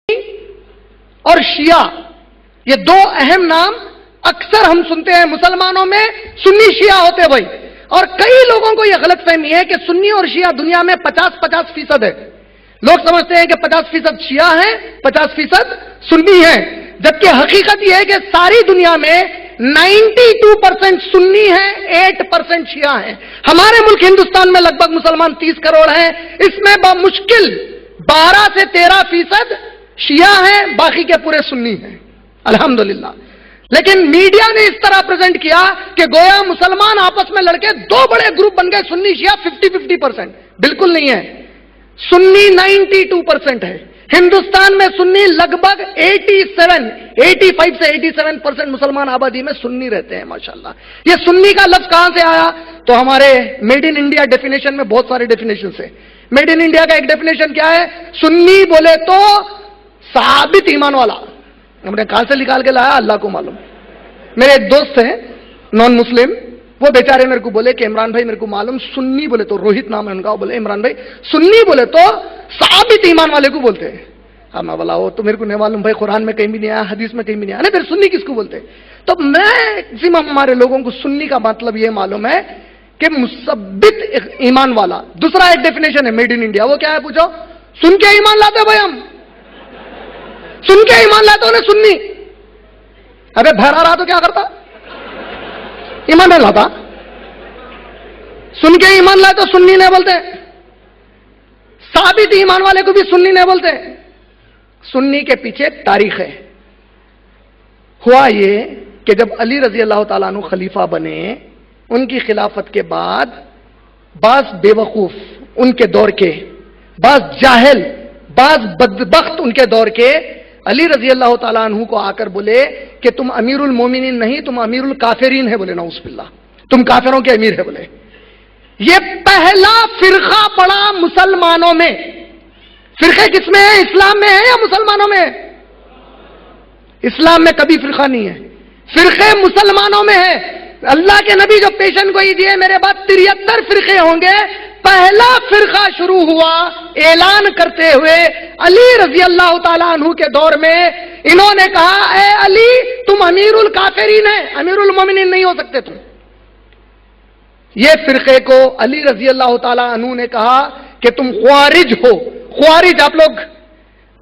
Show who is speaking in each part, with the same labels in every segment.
Speaker 1: اور شیعہ، یہ دو اہم نام اکثر ہم سنتے ہیں مسلمانوں میں، سنی شیعہ ہوتے بھائی. اور کئی لوگوں کو یہ غلط فہمی ہے کہ سنی اور شیعہ دنیا میں 50-50% ہے. لوگ سمجھتے ہیں کہ 50% شیعہ ہیں، 50% سنی ہیں، جبکہ حقیقت یہ ہے کہ ساری دنیا میں 92% سنی ہیں، 8% شیعہ ہیں. ہمارے ملک ہندوستان میں لگ بھگ مسلمان 30 کروڑ ہیں، اس میں بمشکل 12 سے 13% شیعہ ہیں، باقی کے پورے سنی ہیں الحمدللہ. لیکن میڈیا نے اس طرح پریزنٹ کیا کہ گویا مسلمان آپس میں لڑکے دو بڑے گروپ بن گئے، سنی شیعہ 50-50%. بالکل نہیں ہے. سنی 92% ہے. ہندوستان میں سنی لگ بھگ 85 سے 87% مسلمان آبادی میں سنی رہتے ہیں ماشاءاللہ. یہ سنی کا لفظ کہاں سے آیا؟ تو ہمارے میڈ ان انڈیا ڈیفینیشن میں بہت سارے ڈیفینیشن ہے. میڈ ان انڈیا کا ایک ڈیفینیشن کیا ہے؟ سنی بولے تو ثابت ایمان والا. ہم نے کہاں سے نکال کے لایا اللہ کو معلوم. میرے ایک دوست ہیں نان مسلم، وہ بیچارے میرے کو بولے کہ عمران بھائی میرے کو معلوم سنی بولے تو، روہت نام ہے ان کا، وہ بولے عمران بھائی سنی بولے تو ثابت ایمان والے کو بولتے ہیں. میں بولا وہ تو میرے کو نہیں معلوم بھائی، قرآن میں کہیں بھی نہیں آیا، حدیث میں کہیں بھی نہیں آیا. پھر سنی کس کو بولتے ہیں؟ تو میں ہمارے لوگوں کو سنی کا مطلب یہ معلوم ہے کہ مثبت ایمان والا. دوسرا ایک ڈیفینیشن ہے میڈ ان انڈیا، وہ کیا ہے پوچھو؟ سن کے ایمان لاتے بھائی، ہم سن کے ایمان لاتے انہیں سنی. ابے بہرا رہا تو کیا کرتا؟ ایمان نہیں لاتا. سن کے ایمان لائے تو سنی نہیں بولتے. ثابت ایمان والے کو بھی سنی نہیں بولتے. سنی کے پیچھے تاریخ ہے. ہوا یہ کہ جب علی رضی اللہ تعالیٰ عنہ خلیفہ بنے، ان کی خلافت کے بعد بعض بے وقوف ان کے دور کے، بعض جاہل، بعض بدبخت ان کے دور کے علی رضی اللہ تعالیٰ عنہ کو آ کر بولے کہ تم امیر المومنین نہیں، تم امیر الکافرین ہے. بولے نعوذ باللہ، تم کافروں کے امیر ہے. بولے یہ پہلا فرقہ پڑا مسلمانوں میں. فرقے کس میں ہے؟ اسلام میں ہے یا مسلمانوں میں ہے؟ اسلام میں کبھی فرقہ نہیں ہے، فرقے مسلمانوں میں ہے. اللہ کے نبی جو پیشن گوئی دیے میرے بعد 73 فرقے ہوں گے. پہلا فرقہ شروع ہوا اعلان کرتے ہوئے علی رضی اللہ تعالیٰ عنہ کے دور میں. انہوں نے کہا اے علی تم امیر الکافرین ہے، امیر المومنین نہیں ہو سکتے تم. یہ فرقے کو علی رضی اللہ تعالیٰ عنہ نے کہا کہ تم خوارج ہو. خوارج آپ لوگ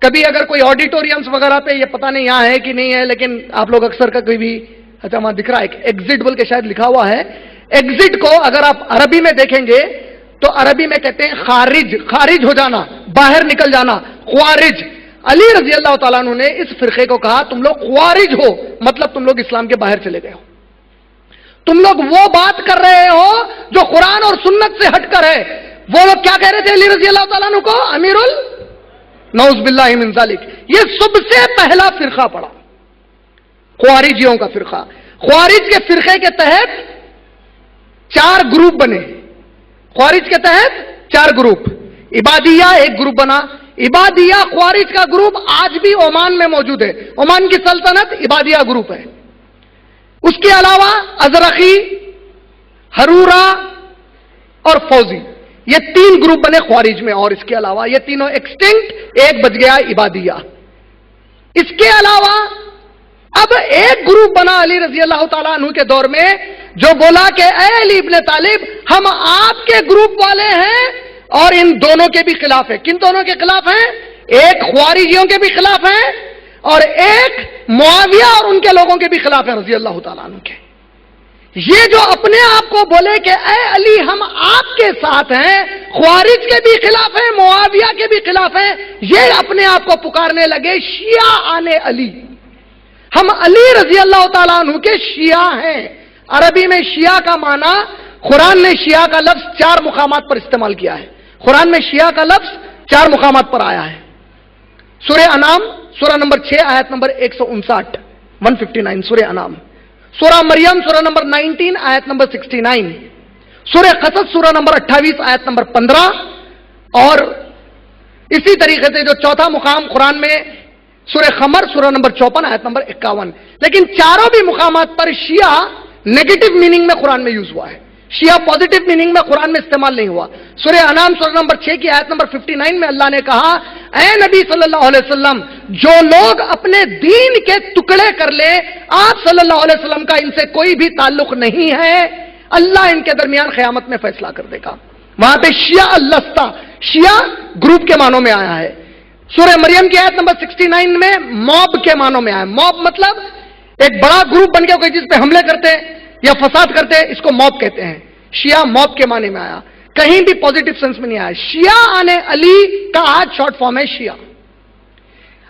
Speaker 1: کبھی اگر کوئی آڈیٹورینس وغیرہ پہ، یہ پتہ نہیں یہاں ہے کہ نہیں ہے، لیکن آپ لوگ اکثر کا کوئی بھی، اچھا وہاں دکھ رہا ہے ایگزٹ بول کے شاید لکھا ہوا ہے. ایگزٹ کو اگر آپ عربی میں دیکھیں گے تو عربی میں کہتے ہیں خارج، خارج ہو جانا، باہر نکل جانا، خوارج. علی رضی اللہ تعالیٰ عنہ نے اس فرقے کو کہا تم لوگ خوارج ہو، مطلب تم لوگ اسلام کے باہر چلے گئے ہو. تم لوگ وہ بات کر رہے ہو جو قرآن اور سنت سے ہٹ کر ہے. وہ لوگ کیا کہہ رہے تھے علی رضی اللہ تعالیٰ عنہ کو؟ امیر نعوذ باللہ من ذالک. یہ سب سے پہلا فرقہ پڑا خوارجیوں کا فرقہ. خوارج کے فرقے کے تحت 4 گروپ بنے. خوارج کے تحت 4 گروپ. عبادیہ ایک گروپ بنا. عبادیہ خوارج کا گروپ آج بھی عمان میں موجود ہے. عمان کی سلطنت عبادیہ گروپ ہے. اس کے علاوہ ازرقی، حرورہ اور فوزی، یہ 3 گروپ بنے خوارج میں. اور اس کے علاوہ یہ تینوں ایکسٹنکٹ، ایک بچ گیا عبادیہ. اس کے علاوہ اب ایک گروپ بنا علی رضی اللہ تعالیٰ عنہ کے دور میں جو بولا کہ اے علی ابن طالب ہم آپ کے گروپ والے ہیں اور ان دونوں کے بھی خلاف ہیں. کن دونوں کے خلاف ہیں؟ ایک خوارجیوں کے بھی خلاف ہیں اور ایک معاویہ اور ان کے لوگوں کے بھی خلاف ہیں رضی اللہ تعالیٰ عنہ کے. یہ جو اپنے آپ کو بولے کہ اے علی ہم آپ کے ساتھ ہیں، خوارج کے بھی خلاف ہیں، معاویہ کے بھی خلاف ہیں، یہ اپنے آپ کو پکارنے لگے شیعہ آل علی. ہم علی رضی اللہ تعالیٰ عنہ کے شیعہ ہیں. عربی میں شیعہ کا معنی، قرآن نے شیعہ کا لفظ 4 مقامات پر استعمال کیا ہے. قرآن میں شیعہ کا لفظ 4 مقامات پر آیا ہے. سورہ انعام سورہ نمبر 6 آیت نمبر 159 سورہ انعام. سورہ مریم سورہ نمبر 19 آیت نمبر 69. سورہ قصص سورہ نمبر 28 آیت نمبر 15. اور اسی طریقے سے جو چوتھا مقام قرآن میں سورہ قمر سورہ نمبر 54 آیت نمبر 51. لیکن چاروں بھی مقامات پر شیعہ نیگیٹو میننگ میں قرآن میں یوز ہوا ہے. शिया पॉजिटिव मीनिंग में कुरान में इस्तेमाल नहीं हुआ। सूरह अनाम सूरह नंबर 6 की आयत नंबर 59 में अल्लाह ने कहा, ऐ नबी सल्लल्लाहु अलैहि वसल्लम, जो लोग अपने दीन के टुकड़े कर ले, आप सल्लल्लाहु अलैहि वसल्लम का इनसे कोई भी ताल्लुक नहीं है, अल्लाह इनके दरमियान क़यामत में फैसला कर देगा। वहां पे शिया अल्लस्ता, शिया ग्रुप के मानों में आया है। सूरह मरियम की आयत नंबर 69 में मॉब के मानों में आया। मॉब मतलब एक बड़ा ग्रुप बन गया कोई जिस पे हमले करते हैं या फसाद करते हैं, इसको मॉब कहते हैं। शिया मॉब के माने में आया, कहीं भी पॉजिटिव सेंस में नहीं आया। शिया आने अली का आज शॉर्ट फॉर्म है शिया।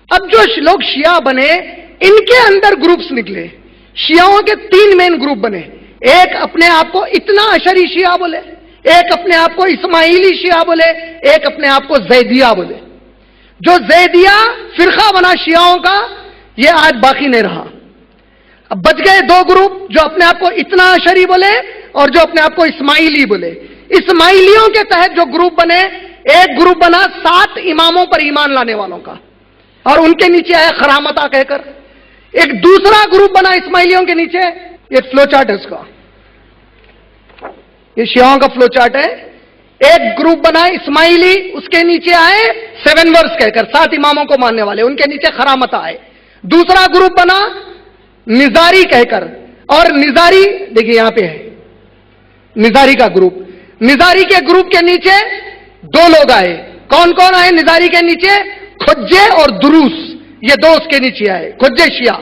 Speaker 1: अब जो लोग शिया बने, इनके अंदर ग्रुप्स निकले। शियाओं के 3 मेन ग्रुप बने। एक अपने आप को इतना अशरी शिया बोले, एक अपने आप को इस्माइली शिया बोले, एक अपने आप को जैदिया बोले। जो जैदिया फिरका बना शियाओं का, यह आज बाकी नहीं रहा। अब बच गए 2 ग्रुप, जो अपने आप को इतना अशरी बोले और जो अपने आप को इस्माइली बोले। इस्माइलियों के तहत जो ग्रुप बने, एक ग्रुप बना 7 इमामों पर ईमान लाने वालों का, और उनके नीचे आया खरामता कहकर। एक दूसरा ग्रुप बना इस्माइलियों के नीचे, एक फ्लो चार्ट है इसका, ये शियाओं का फ्लो चार्ट है। एक ग्रुप बना इस्माइली, उसके नीचे आए 7 वर्स कहकर, 7 इमामों को मानने वाले, उनके नीचे खरामता आए। दूसरा ग्रुप बना निजारी कहकर, और निजारी देखिए यहां पे है निजारी का ग्रुप। निजारी के ग्रुप के नीचे 2 लोग आए। कौन कौन आए निजारी के नीचे? खुज्जे और दुरूस, ये 2 उसके नीचे आए, खुज्जे शिया।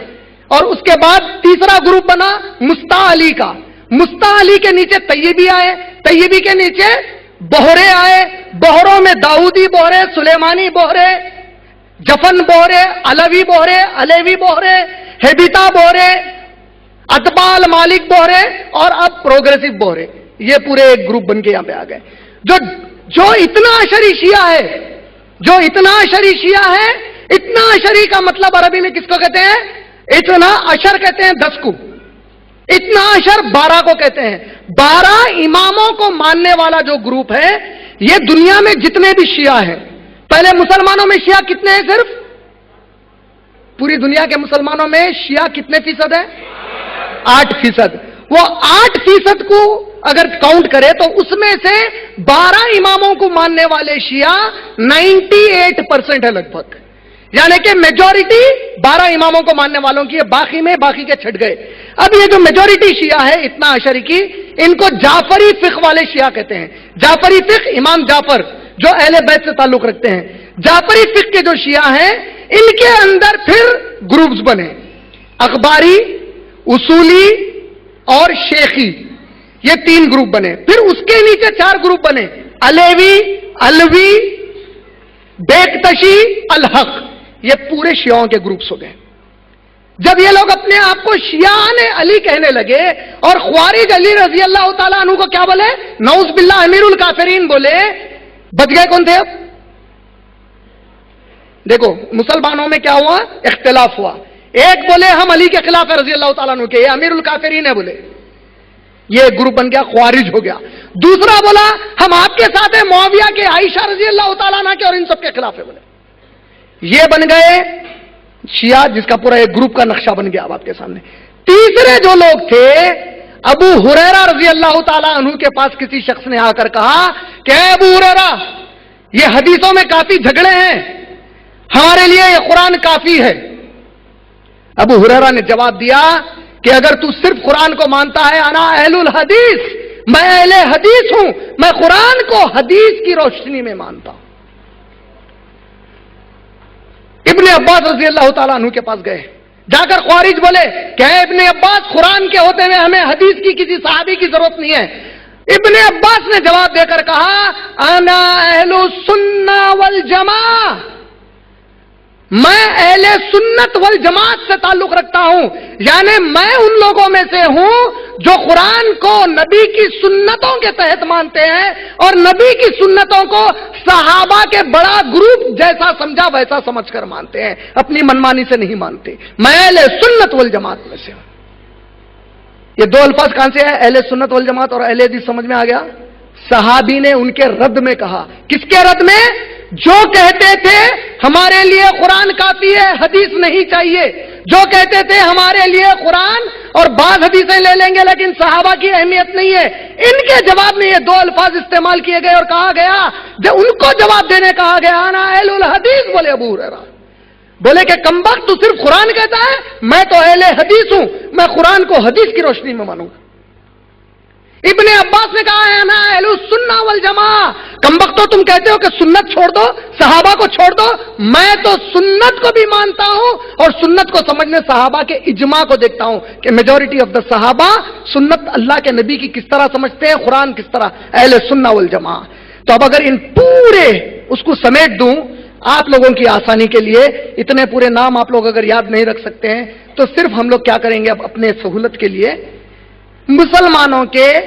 Speaker 1: और उसके बाद तीसरा ग्रुप बना मुस्ता अली का। मुस्ता अली के नीचे तैयबी आए, तैयबी के नीचे बोहरे आए, बोहरों में दाऊदी बोहरे, सुलेमानी बोहरे, जफन बोहरे, अलवी बोहरे, अलेवी बोहरे, हेबिता बोहरे, अतबाल मालिक बोहरे, और अब प्रोग्रेसिव बोहरे। ये पूरे एक ग्रुप बन के यहां पे आ गए। जो इतना अशरी शिया है, जो इतना अशरी शिया है, इतना अशरी का मतलब अरबी में किसको कहते हैं? इतना अशर कहते हैं 10 को, इतना अशर 12 को कहते हैं। 12 इमामों को मानने वाला जो ग्रुप है, ये दुनिया में जितने भी शिया हैं, पहले मुसलमानों में शिया कितने हैं? सिर्फ पूरी दुनिया के मुसलमानों में शिया कितने फीसद है? 8%। वो 8% को अगर काउंट करें तो उसमें से 12 इमामों को मानने वाले शिया 98% है लगभग, यानी कि मेजॉरिटी 12 इमामों को मानने वालों की है, बाकी में बाकी के छट गए। अब ये जो मेजॉरिटी शिया है इतना अशरी की, इनको जाफरी फिक वाले शिया कहते हैं। जाफरी फिक, इमाम जाफर जो अहले बैत से ताल्लुक रखते हैं, जाफरी फिक के जो शिया हैं, इनके अंदर फिर ग्रुप्स बने, अखबारी, उसूली और शेखी, ये 3 ग्रुप बने। फिर उसके नीचे 4 ग्रुप बने, अलेवी, अलवी, बेकतशी, अलहक। ये पूरे शियाओं के ग्रुप्स हो गए। जब ये लोग अपने आप को शियाने अली कहने लगे और ख्वारिज अली रजी अल्लाह ताला अन्हु को क्या बोले? नऊज बिल्लाह अमीरुल काफिरीन बोले। बच गए कौन थे? अब देखो मुसलमानों में क्या हुआ? इख्तिलाफ हुआ। एक बोले हम अली के खिलाफ है रजी अल्लाह ताला अन्हु के, ये अमीरुल काफिरीन है बोले, ये ग्रुप बन गया, ख्वारिज हो गया। दूसरा बोला हम आपके साथ है, मुआविया के, आयशा रजी अल्लाह ताला अन्हा के, और इन सबके खिलाफ है बोले। ये बन गए शिया, जिसका पूरा एक ग्रुप का नक्शा बन गया अब आपके सामने। तीसरे जो लोग थे, अबू हुरैरा रजी अल्लाह ताला अन्हु के पास किसी शख्स ने आकर कहा कि अबू हुरैरा, ये हदीसों में काफी झगड़े हैं, हमारे लिए ये कुरान काफी है। अबू हुरैरा ने जवाब दिया कि अगर तू सिर्फ कुरान को मानता है, अना अहलुल हदीस, मैं अहले हदीस हूं, मैं कुरान को हदीस की रोशनी में मानता हूं। इब्ने अब्बास रजी अल्लाह ताला अन्हु के पास गए, जाकर ख्वारिज बोले कि इब्ने अब्बास, कुरान के होते हुए हमें हदीस की किसी सहाबी की जरूरत नहीं है। इब्ने अब्बास ने जवाब देकर कहा, अना अहलु सुन्ना वल जमा, मैं अहले सुन्नत वल जमात से ताल्लुक रखता हूं, यानी मैं उन लोगों में से हूं जो कुरान को नबी की सुन्नतों के तहत मानते हैं और नबी की सुन्नतों को सहाबा के बड़ा ग्रुप जैसा समझा वैसा समझकर मानते हैं, अपनी मनमानी से नहीं मानते। मैं अहले सुन्नत वल जमात में से हूं। ये 2 अल्फाज कहां से है? अहले सुन्नत वल जमात और अहले हदीस समझ में आ गया? सहाबी ने उनके रद्द में कहा। किसके रद्द में? जो कहते थे हमारे लिए कुरान काफी है, हदीस नहीं चाहिए, जो कहते थे हमारे लिए कुरान और बाज़ हदीसें ले लेंगे लेकिन सहाबा की अहमियत नहीं है, इनके जवाब में ये दो अल्फाज इस्तेमाल किए गए और कहा गया, जब उनको जवाब देने कहा गया ना अहलुल हदीस, बोले अबू हुरैरा, बोले कि कमबख्त तू सिर्फ कुरान कहता है, मैं तो अहले हदीस हूं, मैं कुरान को हदीस की रोशनी में मानूंगा। इब्ने अब्बास ने कहा है ना अहलुस सुन्ना वल जमा, कमबख्तो तुम कहते हो कि सुन्नत छोड़ दो, सहाबा को छोड़ दो, मैं तो सुन्नत को भी मानता हूं और सुन्नत को समझने सहाबा के इजमा को देखता हूं कि मेजॉरिटी ऑफ द सहाबा सुन्नत अल्लाह के नबी की किस तरह समझते हैं, कुरान किस तरह, अहले सुन्ना वल जमा। तो अब अगर इन पूरे उसको समेट दूं आप लोगों की आसानी के लिए, इतने पूरे नाम आप लोग अगर याद नहीं रख सकते हैं तो सिर्फ हम लोग क्या करेंगे, अब अपने सहूलत के लिए मुसलमानों के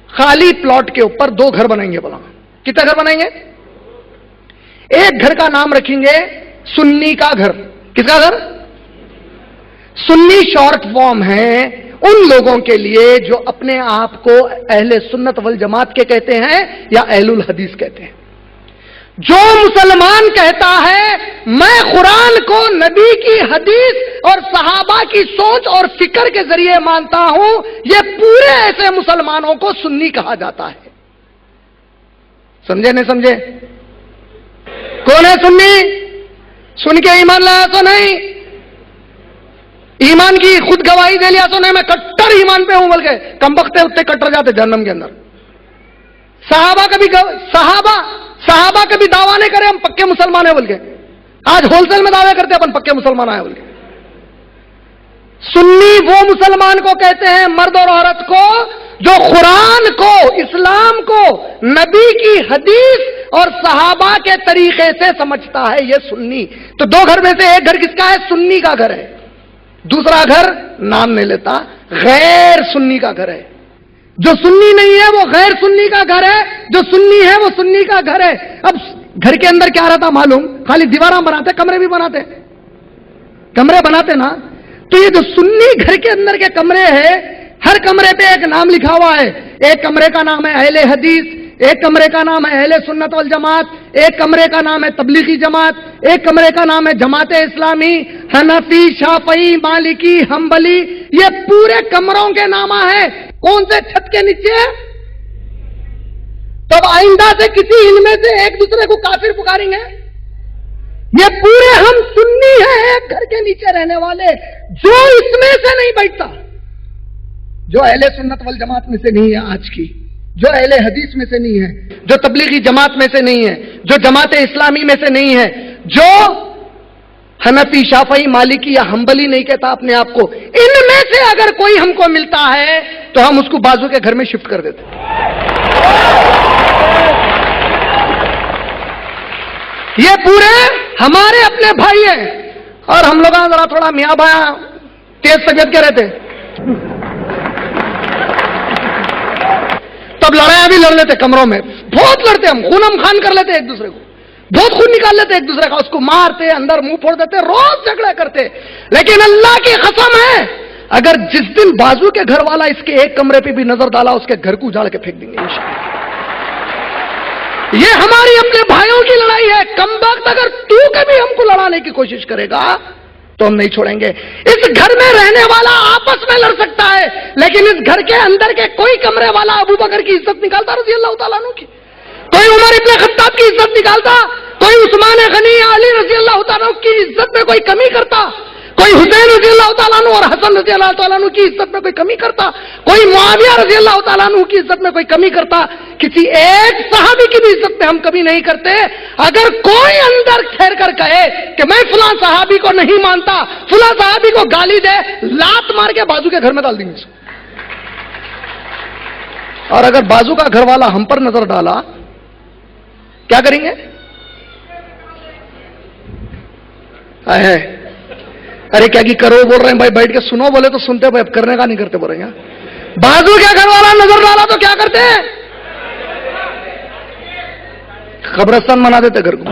Speaker 1: खाली प्लॉट के ऊपर दो घर बनाएंगे। बोला कितना घर बनाएंगे? एक घर का नाम रखेंगे सुन्नी का घर। किसका घर? सुन्नी शॉर्ट फॉर्म है उन लोगों के लिए जो अपने आप को अहले सुन्नत वल जमात के कहते हैं या अहलुल हदीस कहते हैं। जो मुसलमान कहता है मैं कुरान को नबी की हदीस और सहाबा की सोच और फिक्र के जरिए मानता हूं, ये पूरे ऐसे मुसलमानों को सुन्नी कहा जाता है। समझे नहीं समझे? कौन है सुन्नी? सुन के ईमान लाया तो नहीं, ईमान की खुद गवाही दे लिया तो नहीं, मैं कट्टर ईमान पे हूं बोल के कमबख्ते उतने कट्टर जाते जहन्नम के अंदर। सहाबा कभी दावा नहीं करे हम पक्के मुसलमान है बोल के, आज होलसेल में दावे करते अपन पक्के मुसलमान आए बोल के। सुन्नी वो मुसलमान को कहते हैं, मर्द और औरत को, जो कुरान को, इस्लाम को नबी की हदीस और सहाबा के तरीके से समझता है, ये सुन्नी। तो दो घर में से एक घर किसका है? सुन्नी का घर है। दूसरा घर नाम नहीं लेता, गैर सुन्नी का घर है। जो सुन्नी नहीं है वो गैर सुन्नी का घर है, जो सुन्नी है वो सुन्नी का घर है। अब घर के अंदर क्या रहता मालूम? खाली दीवारा बनाते, कमरे भी बनाते, कमरे बनाते ना। तो ये जो सुन्नी घर के अंदर के कमरे हैं, हर कमरे पे एक नाम लिखा हुआ है। एक कमरे का नाम है अहले हदीस, एक कमरे का नाम है अहले सुन्नत वल जमात, एक कमरे का नाम है तबलीगी जमात, एक कमरे का नाम है जमात इस्लामी, हनफी, शाफई, मालिकी, हम्बली। ये पूरे कमरों के नामा है। कौन से छत के नीचे? तब आइंदा से किसी इनमें से एक दूसरे को काफिर पुकारेंगे? ये पूरे हम सुन्नी हैं, एक घर के नीचे रहने वाले। जो इसमें से नहीं बैठता, जो अहले सुन्नत वल जमात में से नहीं है आज की, जो अहले हदीस में से नहीं है, जो तबलीगी जमात में से नहीं है, जो जमात इस्लामी में से नहीं है, जो हनफी, शाफई, मालिकी या हम्बली नहीं कहता अपने आप को, इनमें से अगर कोई हमको मिलता है तो हम उसको बाजू के घर में शिफ्ट कर देते। ये पूरे हमारे अपने भाई हैं और हम लोग जरा थोड़ा मियां भाया तेज तबियत के रहते, तब लड़ाइयां भी लड़ लेते कमरों में, बहुत लड़ते, हम खून खान कर लेते एक दूसरे को, बहुत खून निकाल लेते एक दूसरे का, उसको मारते, अंदर मुंह फोड़ देते, रोज झगड़ा करते। लेकिन अल्लाह की कसम है, अगर जिस दिन बाजू के घर वाला इसके एक कमरे पे भी नजर डाला, उसके घर को उजाड़ के फेंक देंगे इंशाअल्लाह। ये हमारी अपने भाइयों की लड़ाई है। कमबख्त अगर तू कभी हमको लड़ाने की कोशिश करेगा तो हम नहीं छोड़ेंगे। इस घर में रहने वाला आपस में लड़ सकता है, लेकिन इस घर के अंदर के कोई कमरे वाला अबू बकर की इज्जत निकालता रज़ी अल्लाह तआला अन्हु की, कोई उमर इब्न खत्ताब की इज्जत निकालता, कोई उस्मान गनी या अली रज़ी अल्लाह तआला अन्हु की इज्जत में कोई कमी करता, कोई हुसैन रज़ी अल्लाह तआला अन्हु और हसन रज़ी अल्लाह तआला अन्हु की इज्जत में कोई कमी करता, कोई मुआविया रज़ी अल्लाह तआला अन्हु की इज्जत में कोई कमी करता, किसी एक सहाबी की भी इज्जत में हम कभी नहीं करते। अगर कोई अंदर ठहर कर कहे कि मैं फलां सहाबी को नहीं मानता, फलां सहाबी को गाली दे, लात मार के बाजू के घर में डाल देंगे। और अगर बाजू का घर वाला हम पर नजर डाला, क्या करेंगे? है अरे क्या की करो बोल रहे हैं भाई, बैठ के सुनो बोले तो सुनते भाई, अब करने का नहीं करते बोल रहे हैं। बाजू क्या घर वाला नजर डाला तो क्या करते हैं? कब्रिस्तान बना देते घर को।